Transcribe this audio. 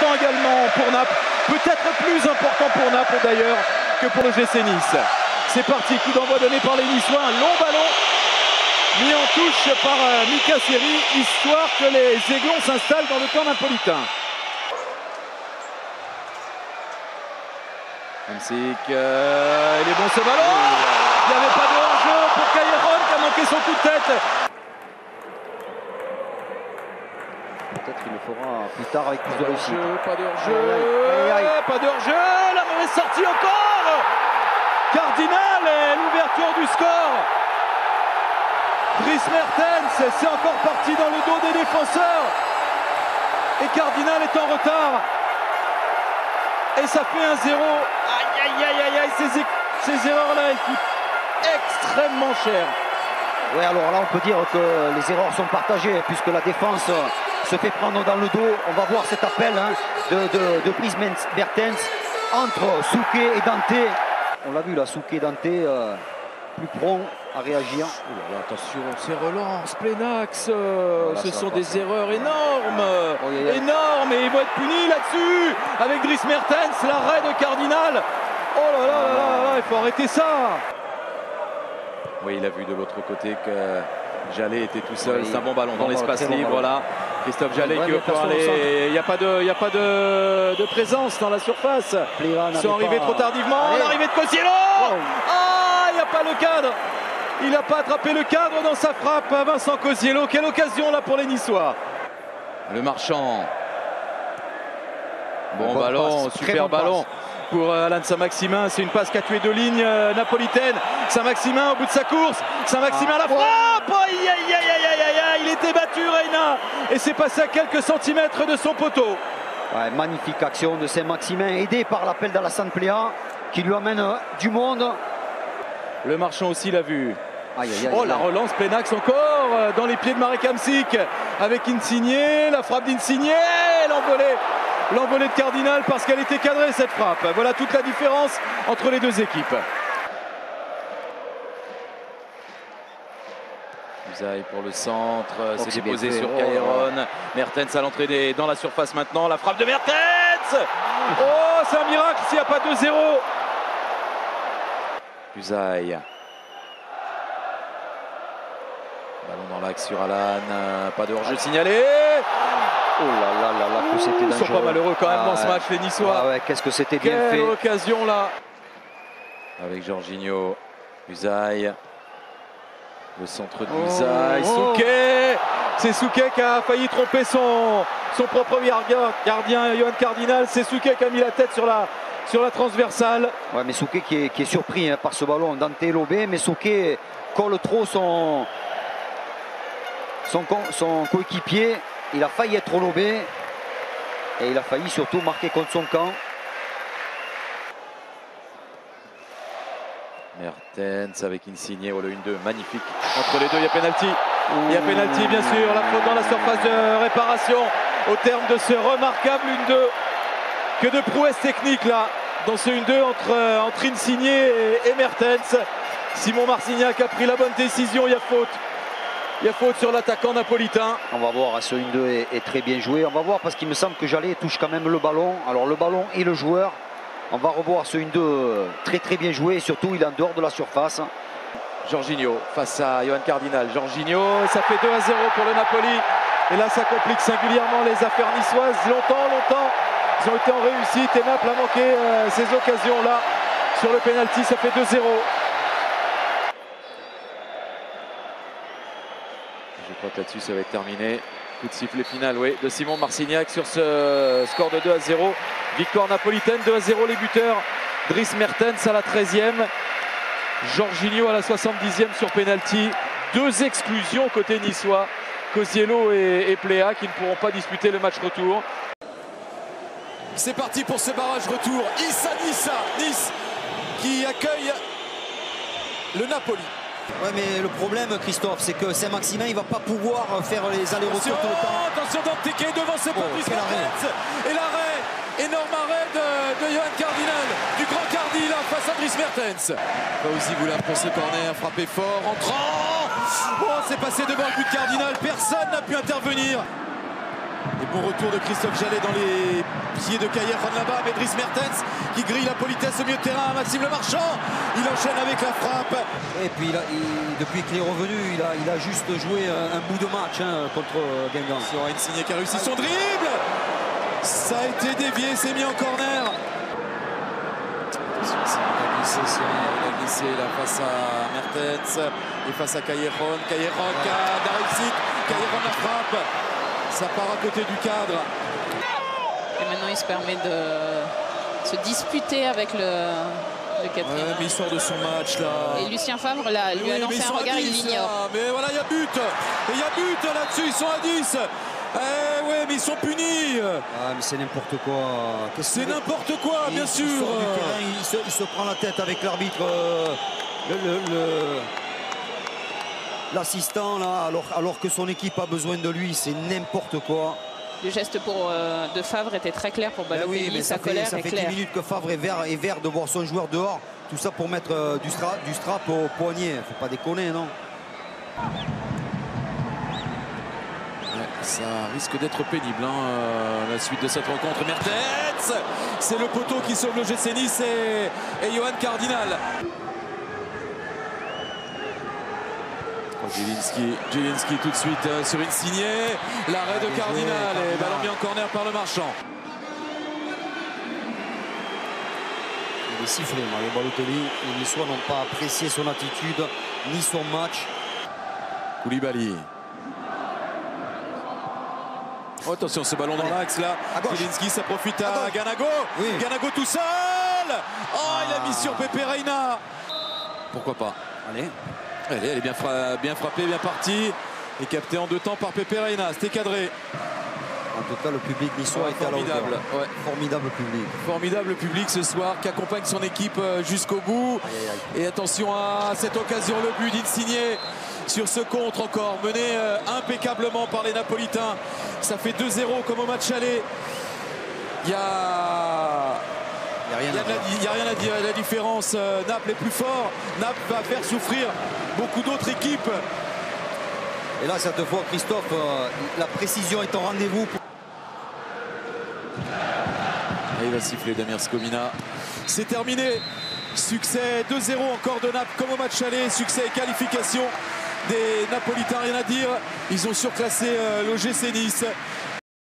important également pour Naples, peut-être plus important pour Naples d'ailleurs que pour le GC Nice. C'est parti, coup d'envoi donné par les Niçois, un long ballon mis en touche par Mika Seri, histoire que les Aiglons s'installent dans le camp napolitain. Hamsik, il est bon ce ballon. Il n'y avait pas de hors-jeu pour Callejon qui a manqué son coup de tête. Peut-être qu'il le fera plus tard avec plus de réussite. Pas de hors-jeu, pas de hors-jeu, la mauvaise sortie encore. Cardinal et l'ouverture du score. Dries Mertens, c'est encore parti dans le dos des défenseurs. Et Cardinal est en retard. Et ça fait 1-0. Aïe, aïe, aïe, aïe, aïe, ces erreurs-là, elles coûtent extrêmement cher. Oui, alors là, on peut dire que les erreurs sont partagées, puisque la défense se fait prendre dans le dos. On va voir cet appel de Dries Mertens entre Souquet et Dante. On l'a vu là, Souquet et Dante plus prompt à réagir. Oh là là, attention, ces relances, Plénax, voilà, ce sont des erreurs énormes, énormes, et ils vont être punis là-dessus, avec Dries Mertens, l'arrêt de Cardinal. Oh là là là là, il faut arrêter ça. Oui, il a vu de l'autre côté que Jallet était tout seul, c'est un bon ballon dans l'espace libre, voilà. Christophe Jallet qui veut pouvoir aller, il n'y a pas de présence dans la surface. Ils sont arrivés trop tardivement, l'arrivée de Cosiello. Ah, il n'y a pas le cadre. Il n'a pas attrapé le cadre dans sa frappe, Vincent Cosiello. Quelle occasion là pour les Niçois. Le Marchand. Bon ballon, super ballon pour Alan Saint-Maximin. C'est une passe qui a tué deux lignes napolitaines. Saint-Maximin au bout de sa course. Saint-Maximin la frappe. Aïe, aïe, aïe, aïe, aïe, aïe. Il était battu, Reina. Et c'est passé à quelques centimètres de son poteau. Ouais, magnifique action de Saint-Maximin, aidé par l'appel d'Alassane Pléa, qui lui amène du monde. Le Marchand aussi l'a vu. Aïe, aïe, aïe, oh, la relance, Plénax encore dans les pieds de Marek Hamsik avec Insigne, la frappe d'Insigne, l'envolée de Cardinal parce qu'elle était cadrée cette frappe. Voilà toute la différence entre les deux équipes. Usaï pour le centre, c'est déposé sur Callejon. Mertens à l'entrée dans la surface maintenant, la frappe de Mertens. Oh, c'est un miracle s'il n'y a pas 2-0. Usaï. Ballon dans l'axe sur Alan, pas de hors-jeu signalé. Oh là là là là, que c'était dangereux. Ils sont pas malheureux quand même dans ce match, les Niçois. Ouais, qu'est-ce que c'était bien fait. Quelle occasion là. Avec Jorginho, Usaï. Le centre d'Usaï, Souquet. C'est Souquet qui a failli tromper son propre gardien, Johan Cardinal. C'est Souquet qui a mis la tête sur la transversale. Ouais, mais Souquet qui est surpris par ce ballon. Dante est lobé, mais Souquet colle trop son coéquipier. Il a failli être lobé et il a failli surtout marquer contre son camp. Mertens avec Insigne, oh, le 1-2 magnifique. Entre les deux, il y a pénalty. Il y a pénalty bien sûr, la faute dans la surface de réparation au terme de ce remarquable 1-2. Que de prouesse technique là dans ce 1-2 entre Insigne et Mertens. Simon Marcignac a pris la bonne décision, il y a faute. Il y a faute sur l'attaquant napolitain. On va voir, ce 1-2 est très bien joué. On va voir parce qu'il me semble que Jallet touche quand même le ballon. Alors le ballon et le joueur. On va revoir ce 1-2 très très bien joué et surtout il est en dehors de la surface. Jorginho face à Johan Cardinal. Jorginho, ça fait 2-0 pour le Napoli. Et là ça complique singulièrement les affaires niçoises. Longtemps, ils ont été en réussite et Naples a manqué ces occasions-là. Sur le pénalty, ça fait 2-0. Je crois que là-dessus ça va être terminé. Coup de sifflet final, oui, de Simon Marcignac sur ce score de 2-0. Victoire napolitaine, 2-0 les buteurs. Dries Mertens à la 13e. Jorginho à la 70e sur pénalty. Deux exclusions côté niçois. Cosiello et Pléa qui ne pourront pas disputer le match retour. C'est parti pour ce barrage retour. Nice qui accueille le Napoli. Ouais, mais le problème, Christophe, c'est que Saint-Maximin, il va pas pouvoir faire les allers-retours tout le temps. Attention, Dante qui est devant ses Dries Mertens. Et l'arrêt, énorme arrêt de Johan Cardinal, du grand Cardi là face à Dries Mertens. Fauzi Boulin pour ce corner, frappé fort, entrant. Oh, c'est passé devant le but de Cardinal, personne n'a pu intervenir. Et bon retour de Christophe Jallet dans les pieds de Kayeron là-bas. Mais Dries Mertens qui grille la politesse au milieu de terrain. Maxime Le Marchand, il enchaîne avec la frappe. Et puis depuis qu'il est revenu, il a juste joué un bout de match contre Guingamp. Sur Insigne qui a réussi son dribble. Ça a été dévié, c'est mis en corner. Il a glissé là face à Mertens et face à Kayeron. Kayeron qui a de la réussite. Kayeron la frappe. Ça part à côté du cadre. Et maintenant il se permet de se disputer avec le quatrième. Ouais, mais il sort de son match là. Et Lucien Favre là, lui a lancé un regard, il l'ignore. Mais voilà, il y a but. Et il y a but là-dessus, ils sont à 10. Eh ouais, mais ils sont punis. Ah, mais c'est n'importe quoi. C'est n'importe quoi, bien sûr. Il sort du terrain, il se prend la tête avec l'arbitre, l'assistant là, alors que son équipe a besoin de lui, c'est n'importe quoi. Le geste de Favre était très clair pour Balotelli, oui, mais sa colère ça est fait claire. 10 minutes que Favre est vert de voir son joueur dehors. Tout ça pour mettre du strap au poignet. Faut pas déconner, non? Ça risque d'être pénible, la suite de cette rencontre. Mertens, c'est le poteau qui sauve le GC Nice et Johan Cardinal. Zielinski tout de suite sur Insigne. L'arrêt de Cardinal et ballon mis en corner par Le Marchand. Il est sifflé, Mario Balotelli. Les Niçois n'ont pas apprécié son attitude ni son match. Koulibaly. Oh, attention, ce ballon dans l'axe là. Zielinski, ça profite à Ganago. Oui. Ganago tout seul. Oh, il a mis sur Pepe Reina. Pourquoi pas? Allez, elle est bien frappée, bien partie. Et captée en 2 temps par Pepe Reina. C'était cadré. En tout cas, le public niçois était formidable. Ouais. Formidable public. Formidable public ce soir qui accompagne son équipe jusqu'au bout. Aïe, aïe, aïe. Et attention à cette occasion, le but d'Insigne sur ce contre encore, mené impeccablement par les Napolitains. Ça fait 2-0 comme au match aller. Il y a rien à dire. La différence, Naples est plus fort. Naples va faire souffrir beaucoup d'autres équipes. Et là, cette fois, Christophe, la précision est au rendez-vous. Et il va siffler Damir Skomina. C'est terminé. Succès 2-0 encore de Naples comme au match aller. Succès et qualification des Napolitains, rien à dire. Ils ont surclassé l'OGC Nice.